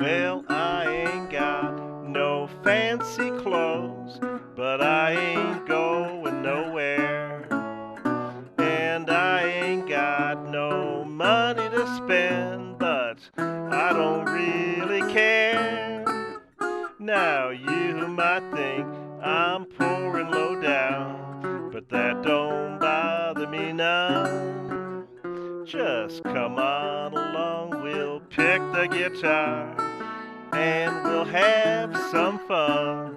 Well, I ain't got no fancy clothes, but I ain't going nowhere. And I ain't got no money to spend, but I don't really care. Now you might think I'm poor and low down, but that don't bother me none. Just come on along, we'll pick the guitar and we'll have some fun.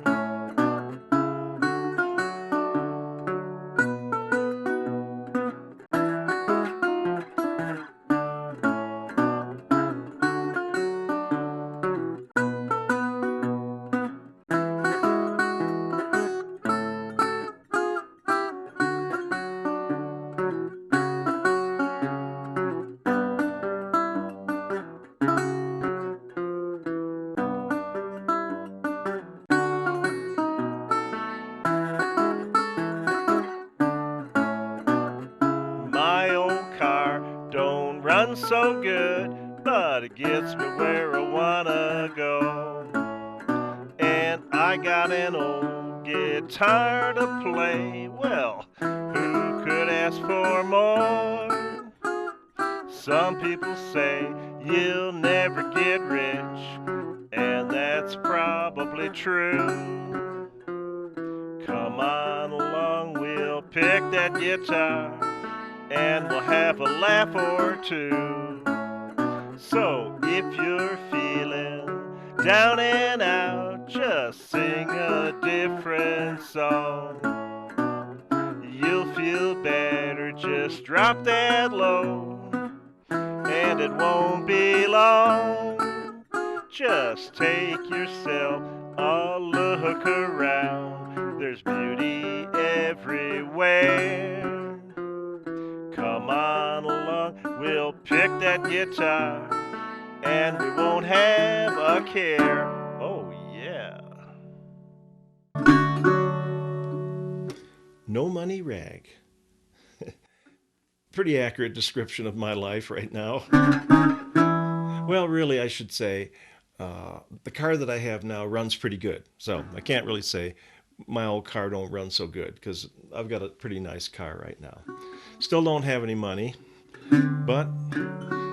My old car don't run so good, but it gets me where I wanna go. And I got an old guitar to play. Well, who could ask for more? Some people say you'll never get rich, and that's probably true. Come on along, we'll pick that guitar and we'll have a laugh or two. So if you're feeling down and out, just sing a different song. You'll feel better, just drop that low, and it won't be long. Just take yourself a look around. There's beauty everywhere. Come on along, we'll pick that guitar, and we won't have a care. Oh, yeah. No Money Rag. Pretty accurate description of my life right now. Well, really, I should say the car that I have now runs pretty good. So I can't really say my old car don't run so good because I've got a pretty nice car right now. Still don't have any money, but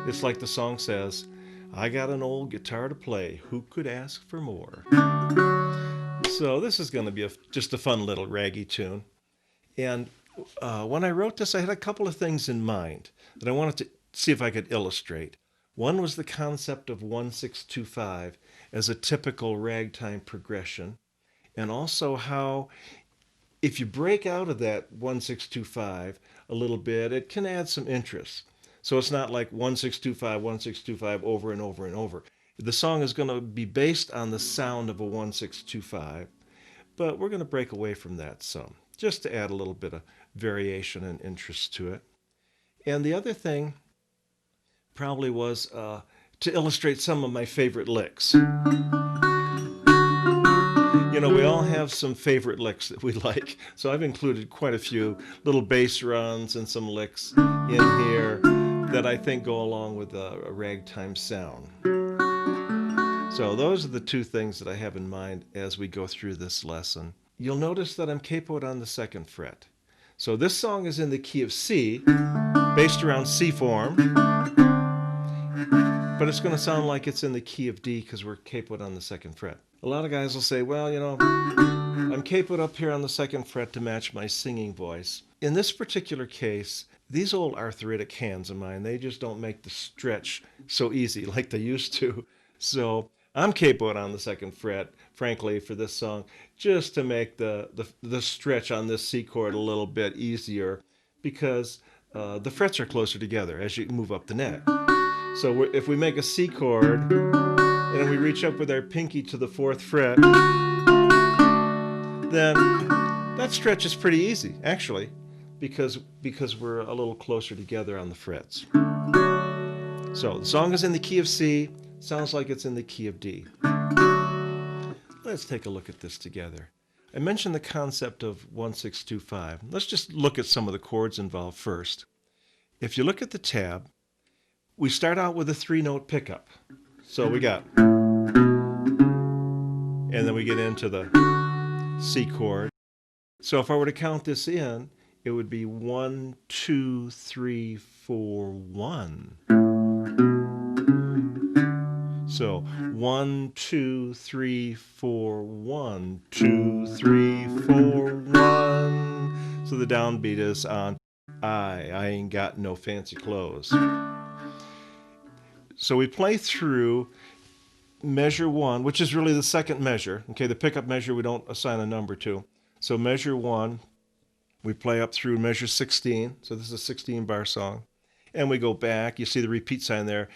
it's like the song says, I got an old guitar to play. Who could ask for more? So this is going to be just a fun little raggy tune. And when I wrote this, I had a couple of things in mind that I wanted to see if I could illustrate. One was the concept of 1-6-2-5 as a typical ragtime progression, and also how if you break out of that 1-6-2-5 a little bit, it can add some interest. So it's not like 1-6-2-5, 1-6-2-5 over and over and over. The song is going to be based on the sound of a 1-6-2-5, but we're going to break away from that some, just to add a little bit of variation and interest to it. And the other thing probably was to illustrate some of my favorite licks. You know, we all have some favorite licks that we like, so I've included quite a few little bass runs and some licks in here that I think go along with a ragtime sound. So those are the two things that I have in mind as we go through this lesson. You'll notice that I'm capoed on the 2nd fret. So this song is in the key of C, based around C form, but it's going to sound like it's in the key of D because we're capoed on the 2nd fret. A lot of guys will say, well, you know, I'm capoed up here on the 2nd fret to match my singing voice. In this particular case, these old arthritic hands of mine, they just don't make the stretch so easy like they used to. So I'm capoed on the 2nd fret, frankly, for this song, just to make the stretch on this C chord a little bit easier because the frets are closer together as you move up the neck. So if we make a C chord and then we reach up with our pinky to the 4th fret, then that stretch is pretty easy, actually, because we're a little closer together on the frets. So the song is in the key of C, sounds like it's in the key of D. Let's take a look at this together. I mentioned the concept of 1-6-2-5. Let's just look at some of the chords involved first. If you look at the tab, we start out with a 3-note pickup. So we got and then we get into the C chord. So if I were to count this in, it would be 1, 2, 3, 4, 1. So 1, 2, 3, 4, 1, 2, 3, 4, 1. So the downbeat is on I ain't got no fancy clothes. So we play through measure 1, which is really the second measure. Okay, the pickup measure we don't assign a number to. So measure 1, we play up through measure 16. So this is a 16 bar song. And we go back. You see the repeat sign there.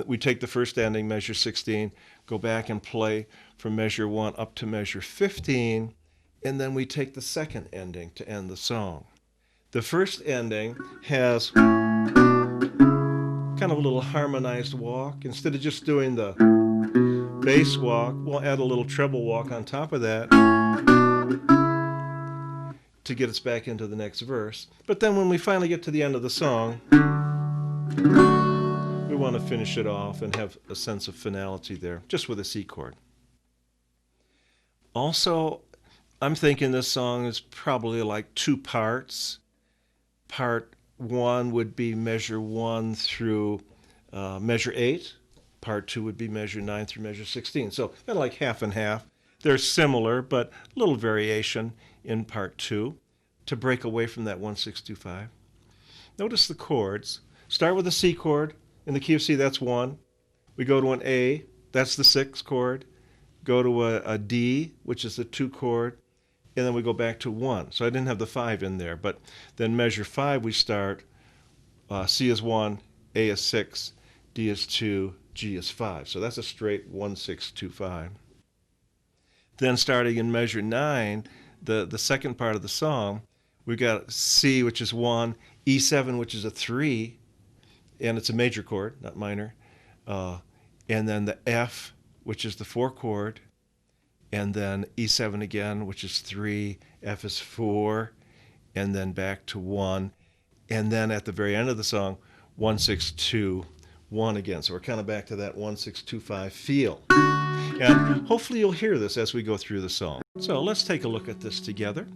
We take the first ending, measure 16, go back and play from measure 1 up to measure 15, and then we take the second ending to end the song. The first ending has kind of a little harmonized walk. Instead of just doing the bass walk, we'll add a little treble walk on top of that to get us back into the next verse. But then when we finally get to the end of the song, we want to finish it off and have a sense of finality there, just with a C chord. Also, I'm thinking this song is probably like 2 parts. Part 1 would be measure 1 through measure 8. Part 2 would be measure 9 through measure 16. So kind of like half and half. They're similar, but a little variation in part 2 to break away from that 1, 6, 2, 5. Notice the chords. Start with a C chord. In the key of C, that's 1. We go to an A, that's the 6 chord. Go to a D, which is the 2 chord. And then we go back to 1. So I didn't have the 5 in there. But then measure 5, we start C is 1, A is 6, D is 2, G is 5. So that's a straight 1, 6, 2, 5. Then starting in measure 9, the second part of the song, we've got C, which is 1, E7, which is a 3, and it's a major chord, not minor, and then the F, which is the 4 chord, and then E7 again, which is 3, F is 4, and then back to 1, and then at the very end of the song, 1, 6, 2, 1 again. So we're kind of back to that 1, 6, 2, 5 feel. And hopefully you'll hear this as we go through the song. So let's take a look at this together.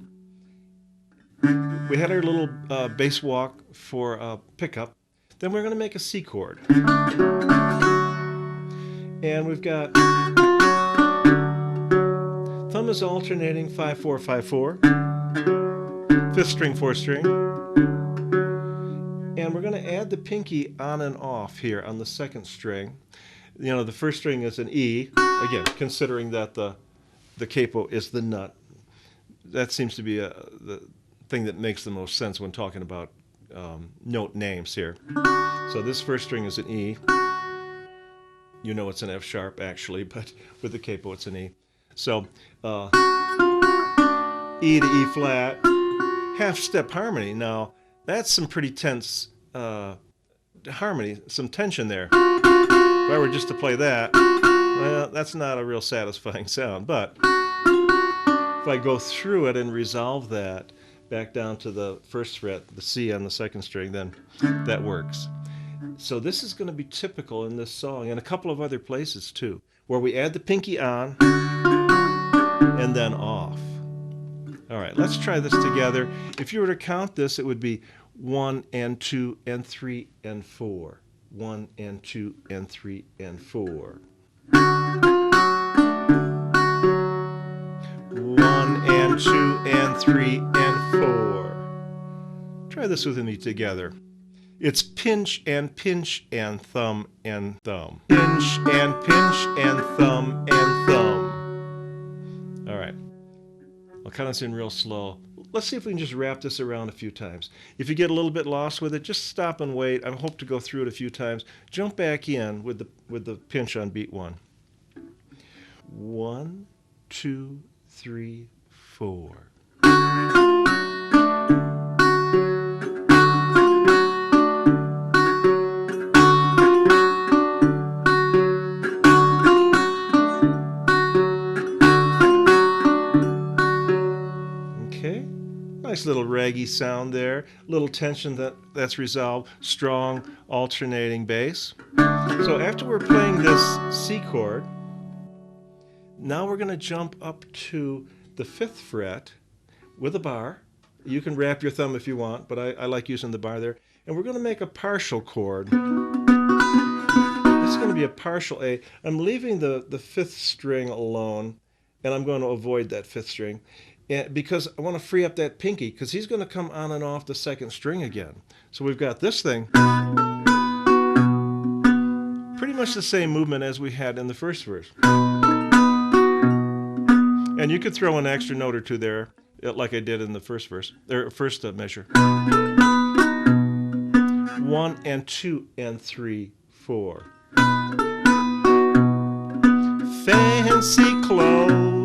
We had our little bass walk for pickup. Then we're going to make a C chord. And we've got thumb is alternating 5, 4, 5, 4. 5th string, 4th string. And we're going to add the pinky on and off here on the 2nd string. You know, the 1st string is an E. Again, considering that the capo is the nut. That seems to be the thing that makes the most sense when talking about note names here. So this 1st string is an E. You know it's an F sharp actually, but with the capo it's an E. So E to E flat, half step harmony. Now that's some pretty tense harmony, some tension there. If I were just to play that, well, that's not a real satisfying sound. But if I go through it and resolve that back down to the 1st fret, the C on the 2nd string, then that works. So this is going to be typical in this song and a couple of other places too, where we add the pinky on and then off. All right, let's try this together. If you were to count this, it would be 1 and 2 and 3 and 4. 1 and 2 and 3 and 4. 1 and 2 and 3 and 4. Try this with me together. It's pinch and thumb and thumb. Pinch and thumb and thumb. All right. I'll count us in real slow. Let's see if we can just wrap this around a few times. If you get a little bit lost with it, just stop and wait. I hope to go through it a few times. Jump back in with the pinch on beat 1. 1, 2, 3, 4. Nice little raggy sound there, little tension that's resolved, strong alternating bass. So after we're playing this C chord, Now we're going to jump up to the 5th fret with a bar. You can wrap your thumb if you want, but I like using the bar there. And we're going to make a partial chord. This is going to be a partial A. I'm leaving the 5th string alone, and I'm going to avoid that 5th string because I want to free up that pinky, because he's going to come on and off the 2nd string again. So we've got this thing, pretty much the same movement as we had in the first verse. And you could throw an extra note or two there, like I did in the first verse, or first measure. 1 and 2 and 3, 4. Fancy clothes.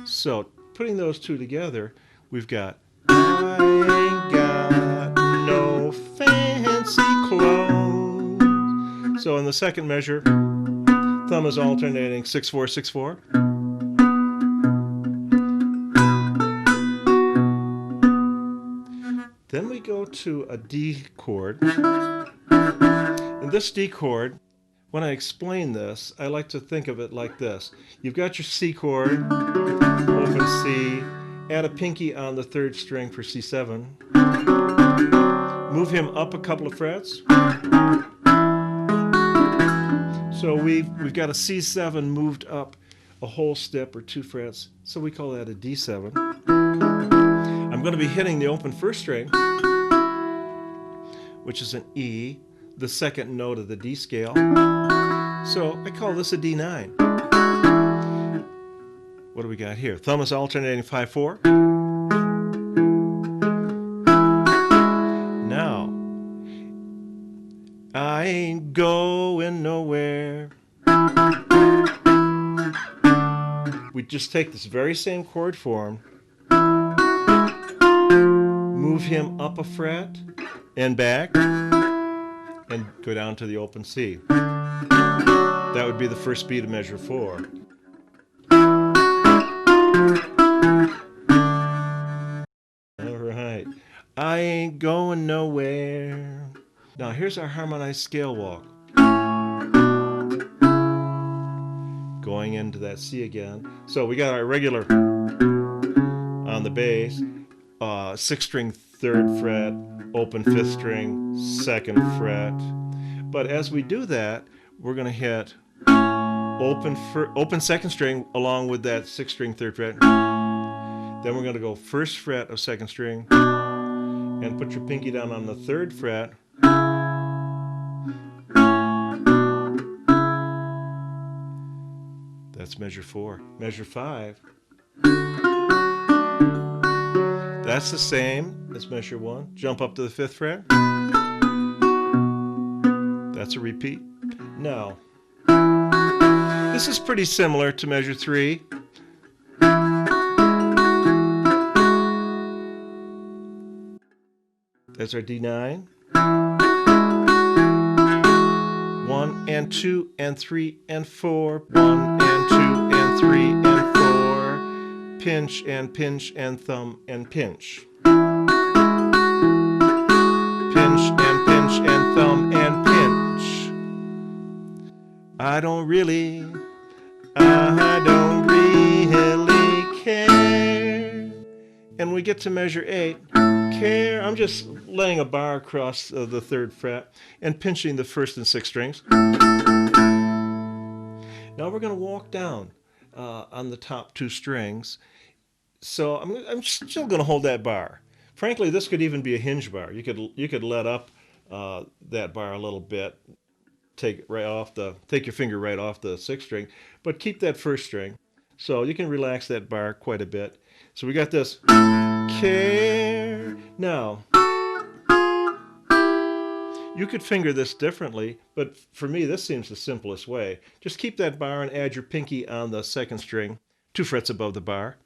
So putting those two together, we've got I ain't got no fancy clothes. So in the second measure, thumb is alternating 6/4, 6/4. Then we go to a D chord. And this D chord, when I explain this, I like to think of it like this. You've got your C chord, open C, add a pinky on the 3rd string for C7. Move him up a couple of frets. So we've got a C7 moved up a whole step or 2 frets. So we call that a D7. I'm going to be hitting the open 1st string, which is an E, the 2nd note of the D scale. So I call this a D9. What do we got here? Thumb is alternating 5/4. Now, I ain't going nowhere. We just take this very same chord form, move him up a fret and back, and go down to the open C. That would be the first beat of measure 4. All right. I ain't going nowhere. Now here's our harmonized scale walk. Going into that C again. So we got our regular on the bass, 6th string 3rd fret, open 5th string 2nd fret. But as we do that, we're going to hit open 2nd string along with that 6th string 3rd fret. Then we're going to go 1st fret of 2nd string and put your pinky down on the 3rd fret. That's measure 4. Measure 5. That's the same as measure 1. Jump up to the 5th fret. That's a repeat. Now, this is pretty similar to measure 3. That's our D9. 1 and 2 and 3 and 4. 1 and 2 and 3 and 4. Pinch and pinch and thumb and pinch. Pinch and pinch and thumb and pinch. I don't really care. And we get to measure 8. Care. I'm just laying a bar across the 3rd fret and pinching the 1st and 6th strings. Now we're going to walk down on the top 2 strings. So I'm still going to hold that bar. Frankly, this could even be a hinge bar. You could let up that bar a little bit, take your finger right off the 6th string, but keep that 1st string. So you can relax that bar quite a bit. So we got this care. Now, you could finger this differently, but for me this seems the simplest way. Just keep that bar and add your pinky on the 2nd string, 2 frets above the bar,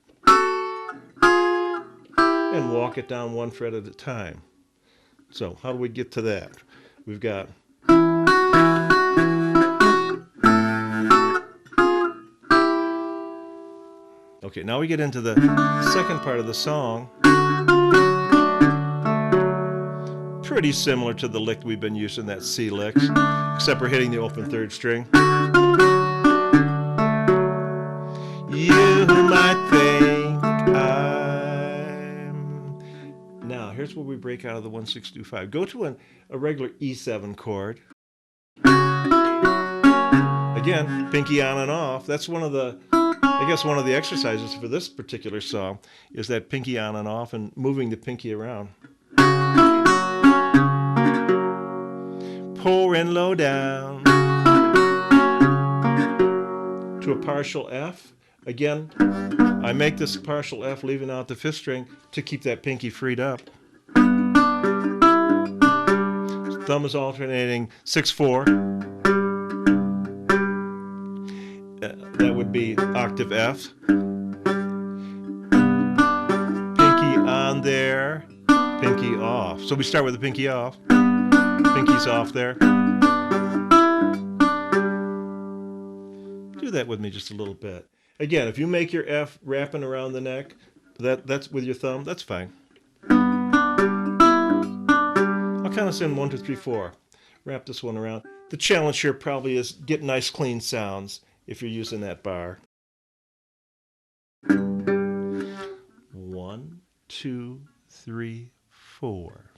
and walk it down 1 fret at a time. So how do we get to that? We've got okay, now we get into the second part of the song. Pretty similar to the lick we've been using, that C lick, except we're hitting the open 3rd string. You might think I'm... Now, here's where we break out of the 1-6-2-5. Go to a regular E7 chord. Again, pinky on and off. That's one of the, I guess one of the exercises for this particular song is that pinky on and off and moving the pinky around. Pouring low down to a partial F. Again, I make this partial F leaving out the 5th string to keep that pinky freed up. Thumb is alternating 6-4. That would be octave F. Pinky on there, pinky off. So we start with the pinky off. Pinky's off there. Do that with me just a little bit. Again, if you make your F wrapping around the neck, that's with your thumb, that's fine. I'll kind of sing 1, 2, 3, 4. Wrap this one around. The challenge here probably is get nice clean sounds if you're using that bar. 1, 2, 3, 4.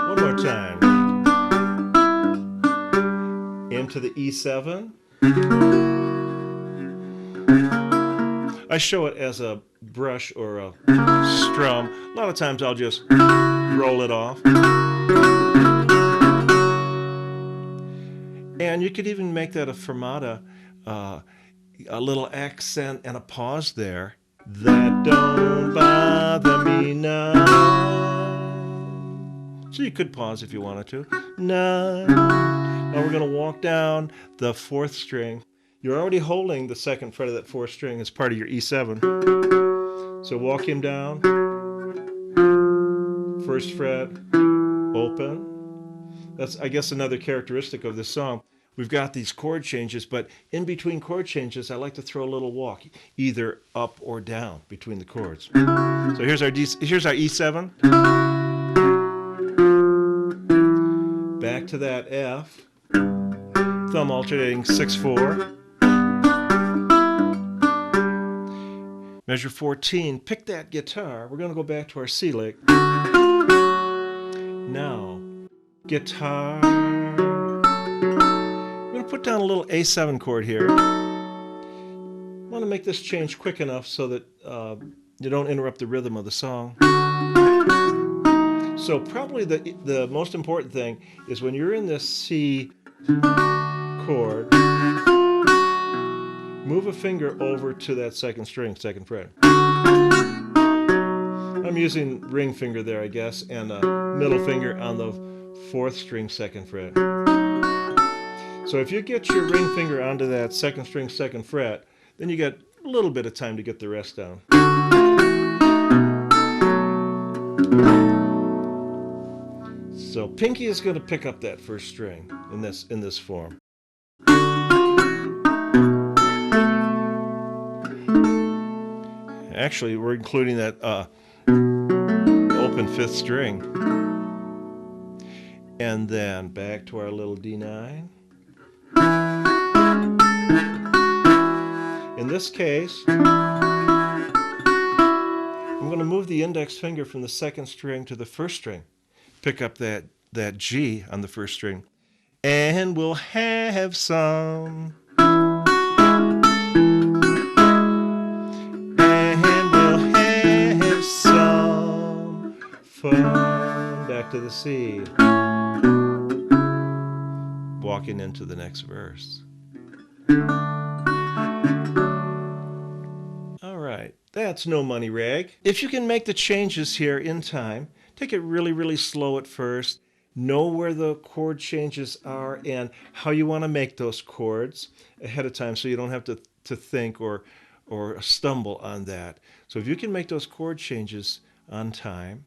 One more time. Into the E7. I show it as a brush or a strum. A lot of times I'll just roll it off. And you could even make that a fermata, a little accent and a pause there. That don't bother me none. So you could pause if you wanted to. None. Now we're going to walk down the 4th string. You're already holding the 2nd fret of that 4th string as part of your E7. So walk him down. 1st fret, open. That's, I guess, another characteristic of this song. We've got these chord changes, but in between chord changes, I like to throw a little walk, either up or down between the chords. So here's our E7. Back to that F. Thumb alternating 6-4. Measure 14. Pick that guitar. We're going to go back to our C lick. Now, guitar. I'm going to put down a little A7 chord here. I want to make this change quick enough so that you don't interrupt the rhythm of the song. So probably the most important thing is when you're in this C chord, move a finger over to that 2nd string, 2nd fret. I'm using ring finger there, I guess, and a middle finger on the 4th string, 2nd fret. So if you get your ring finger onto that 2nd string, 2nd fret, then you get a little bit of time to get the rest down. So pinky is going to pick up that 1st string in this form. Actually, we're including that open 5th string. And then back to our little D9. In this case, I'm going to move the index finger from the 2nd string to the 1st string. Pick up that G on the 1st string. And we'll have some. Fun. Back to the C. Walking into the next verse. All right, that's No Money Rag. If you can make the changes here in time, take it really, really slow at first. Know where the chord changes are and how you want to make those chords ahead of time so you don't have to think or stumble on that. So if you can make those chord changes on time,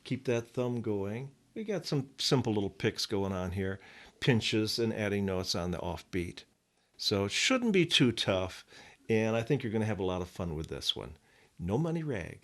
keep that thumb going. We got some simple little picks going on here, pinches and adding notes on the offbeat. So it shouldn't be too tough, and I think you're going to have a lot of fun with this one. No Money Rag.